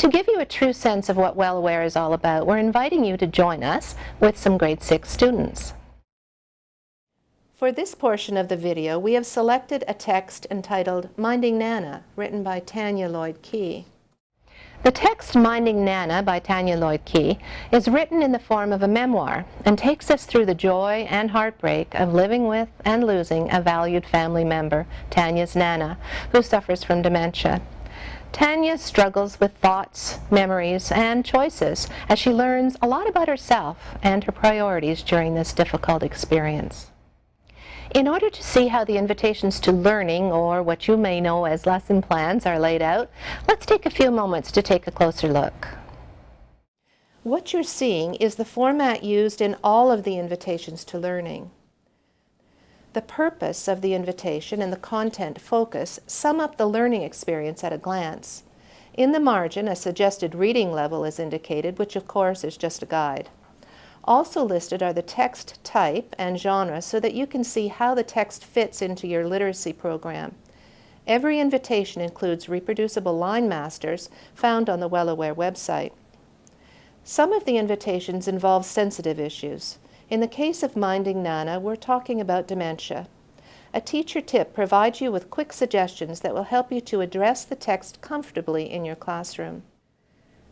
To give you a true sense of what Well Aware is all about, we're inviting you to join us with some grade 6 students. For this portion of the video, we have selected a text entitled Minding Nana, written by Tanya Lloyd-Key. The text Minding Nana by Tanya Lloyd-Key is written in the form of a memoir and takes us through the joy and heartbreak of living with and losing a valued family member, Tanya's Nana, who suffers from dementia. Tanya struggles with thoughts, memories, and choices as she learns a lot about herself and her priorities during this difficult experience. In order to see how the invitations to learning, or what you may know as lesson plans, are laid out, let's take a few moments to take a closer look. What you're seeing is the format used in all of the invitations to learning. The purpose of the invitation and the content focus sum up the learning experience at a glance. In the margin, a suggested reading level is indicated, which of course is just a guide. Also listed are the text type and genre so that you can see how the text fits into your literacy program. Every invitation includes reproducible line masters found on the Well Aware website. Some of the invitations involve sensitive issues. In the case of Minding Nana, we're talking about dementia. A teacher tip provides you with quick suggestions that will help you to address the text comfortably in your classroom.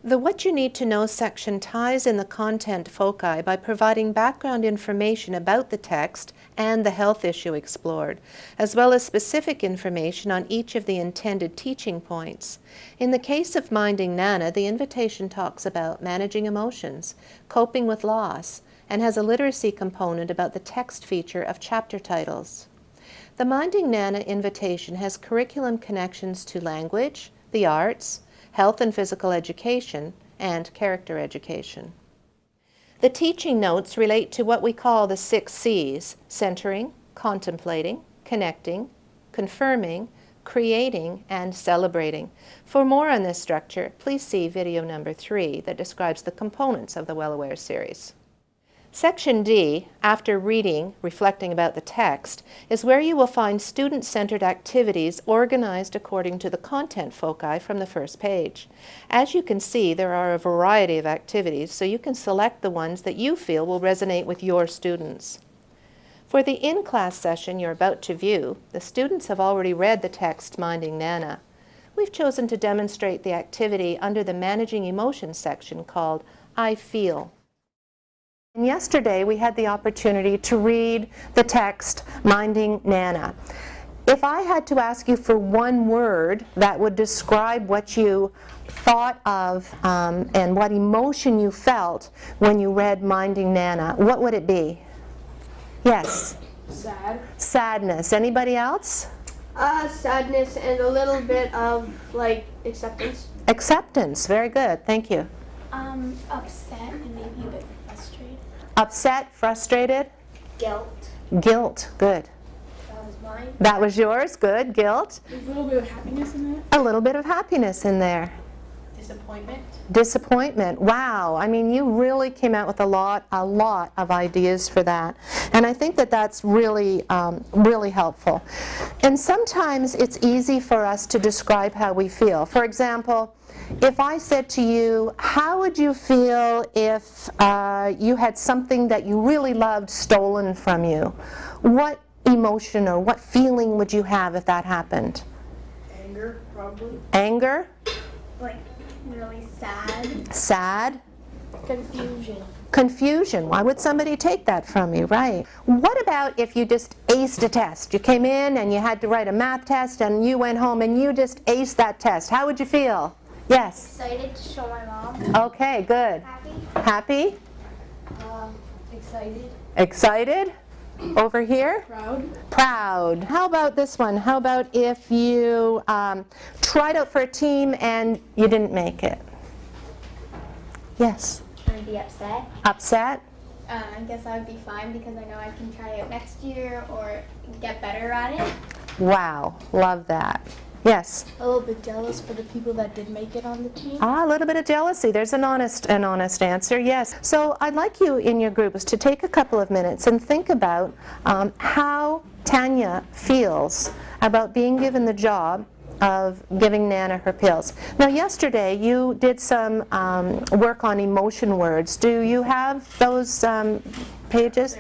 The What You Need to Know section ties in the content foci by providing background information about the text and the health issue explored, as well as specific information on each of the intended teaching points. In the case of Minding Nana, the invitation talks about managing emotions, coping with loss, and has a literacy component about the text feature of chapter titles. The Minding Nana invitation has curriculum connections to language, the arts, health and physical education, and character education. The teaching notes relate to what we call the 6 C's: centering, contemplating, connecting, confirming, creating, and celebrating. For more on this structure, please see video number 3 that describes the components of the Well Aware series. Section D, after reading, reflecting about the text, is where you will find student-centered activities organized according to the content foci from the first page. As you can see, there are a variety of activities, so you can select the ones that you feel will resonate with your students. For the in-class session you're about to view, the students have already read the text Minding Nana. We've chosen to demonstrate the activity under the Managing Emotions section called I Feel. And yesterday we had the opportunity to read the text Minding Nana. If I had to ask you for one word that would describe what you thought of and what emotion you felt when you read Minding Nana, what would it be? Yes? Sad. Sadness. Anybody else? Sadness and a little bit of, acceptance. Acceptance. Very good. Thank you. Upset and maybe a bit frustrated. Upset, frustrated? Guilt. Guilt. Good. That was mine. That was yours. Good. Guilt. There's a little bit of happiness in there. A little bit of happiness in there. Disappointment. Disappointment. Wow. I mean, you really came out with a lot of ideas for that. And I think that that's really, really helpful. And sometimes it's easy for us to describe how we feel. For example, if I said to you, how would you feel if you had something that you really loved stolen from you? What emotion or what feeling would you have if that happened? Anger, probably. Anger? Really sad. Sad? Confusion. Confusion. Why would somebody take that from you? Right. What about if you just aced a test? You came in and you had to write a math test and you went home and you just aced that test. How would you feel? Yes? Excited to show my mom. Okay, good. Happy. Happy? Excited. Excited? Over here? Proud. Proud. How about this one? How about if you tried out for a team and you didn't make it? Yes? I'd be upset. Upset? I guess I would be fine because I know I can try it next year or get better at it. Wow, love that. Yes? A little bit jealous for the people that did make it on the team. A little bit of jealousy. There's an honest answer, yes. So I'd like you in your groups to take a couple of minutes and think about how Tanya feels about being given the job of giving Nana her pills. Now yesterday you did some work on emotion words. Do you have those pages?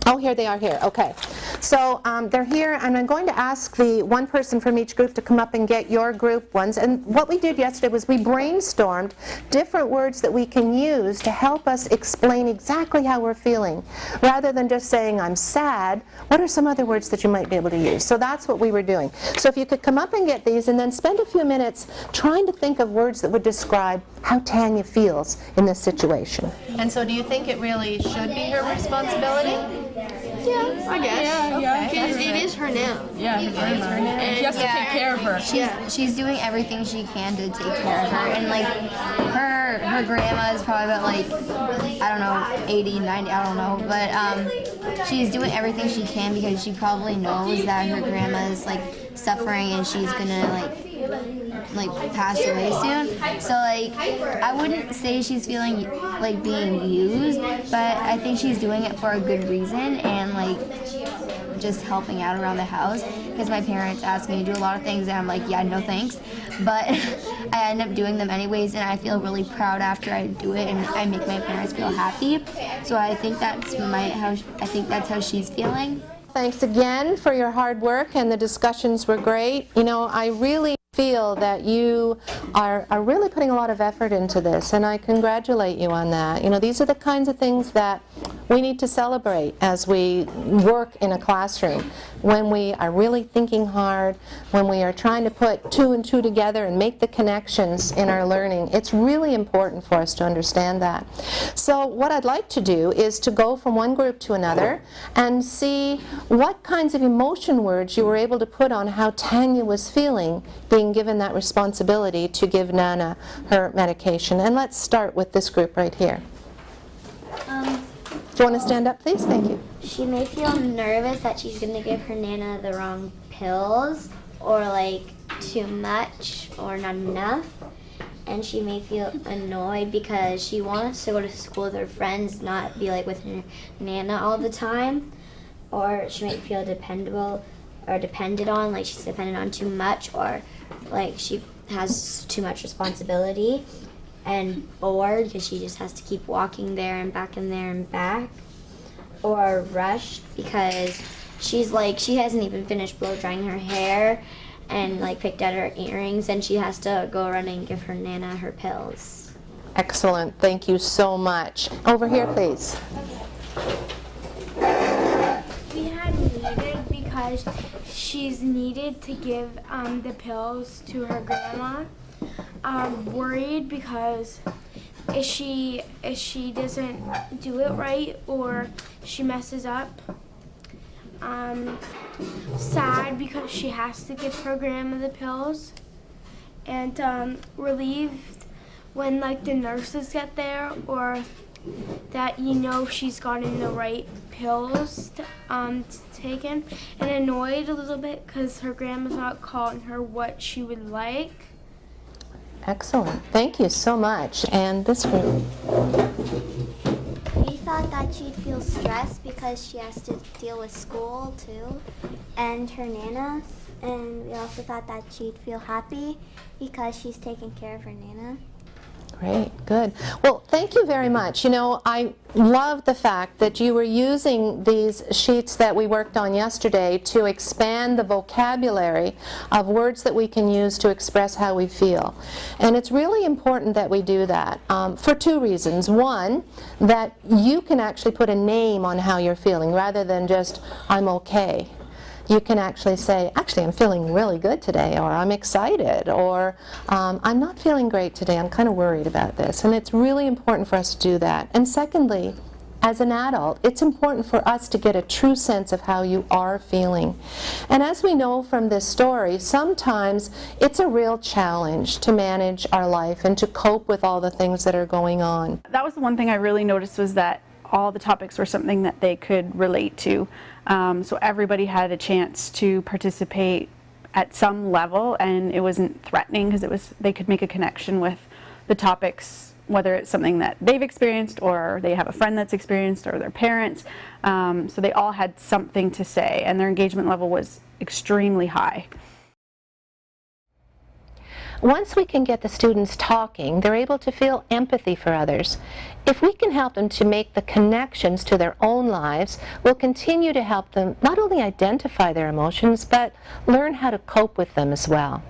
Oh, here they are here. Okay. So they're here, and I'm going to ask the one person from each group to come up and get your group ones. And what we did yesterday was we brainstormed different words that we can use to help us explain exactly how we're feeling. Rather than just saying, I'm sad, what are some other words that you might be able to use? So that's what we were doing. So if you could come up and get these, and then spend a few minutes trying to think of words that would describe how Tanya feels in this situation. And so do you think it really should be her responsibility? Yeah, I guess. Yeah. Because it is her now. Yeah, very much. She has to take care of her. She's doing everything she can to take care of her, and like her grandma is probably about like, I don't know, 80, 90, I don't know, but she's doing everything she can because she probably knows that her grandma is like suffering and she's gonna like pass away soon. So like I wouldn't say she's feeling like being used, but I think she's doing it for a good reason and like just helping out around the house, because my parents ask me to do a lot of things and I'm like, yeah, no thanks, but I end up doing them anyways, and I feel really proud after I do it, and I make my parents feel happy. So I think that's how she's feeling. Thanks again for your hard work, and the discussions were great. You know, I really feel that you are really putting a lot of effort into this, and I congratulate you on that. You know, these are the kinds of things that we need to celebrate as we work in a classroom. When we are really thinking hard, when we are trying to put two and two together and make the connections in our learning, it's really important for us to understand that. So what I'd like to do is to go from one group to another and see what kinds of emotion words you were able to put on how Tanya was feeling being given that responsibility to give Nana her medication. And let's start with this group right here. Do you want to stand up, please? Thank you. She may feel nervous that she's going to give her Nana the wrong pills, or like too much or not enough. And she may feel annoyed because she wants to go to school with her friends, not be like with her Nana all the time. Or she might feel dependent on, like she's dependent on too much, or like she has too much responsibility, and bored because she just has to keep walking there and back and there and back. Or rushed because she hasn't even finished blow drying her hair and like picked out her earrings, and she has to go running and give her Nana her pills. Excellent. Thank you so much. Over here, please. We had needed because she's needed to give the pills to her grandma. Worried because if she doesn't do it right or she messes up. Sad because she has to give her grandma the pills. And relieved when like the nurses get there, or that she's gotten the right pills taken. And annoyed a little bit because her grandma's not calling her what she would like. Excellent. Thank you so much. And this group. We thought that she'd feel stressed because she has to deal with school too, and her Nana. And we also thought that she'd feel happy because she's taking care of her Nana. Great, good. Well, thank you very much. You know, I love the fact that you were using these sheets that we worked on yesterday to expand the vocabulary of words that we can use to express how we feel. And it's really important that we do that for two reasons. One, that you can actually put a name on how you're feeling rather than just, I'm okay. You can actually say, actually, I'm feeling really good today, or I'm excited, or I'm not feeling great today, I'm kind of worried about this. And it's really important for us to do that. And secondly, as an adult, it's important for us to get a true sense of how you are feeling. And as we know from this story, sometimes it's a real challenge to manage our life and to cope with all the things that are going on. That was the one thing I really noticed, was that all the topics were something that they could relate to. So everybody had a chance to participate at some level, and it wasn't threatening because they could make a connection with the topics whether it's something that they've experienced or they have a friend that's experienced or their parents. So they all had something to say, and their engagement level was extremely high. Once we can get the students talking, they're able to feel empathy for others. If we can help them to make the connections to their own lives, we'll continue to help them not only identify their emotions, but learn how to cope with them as well.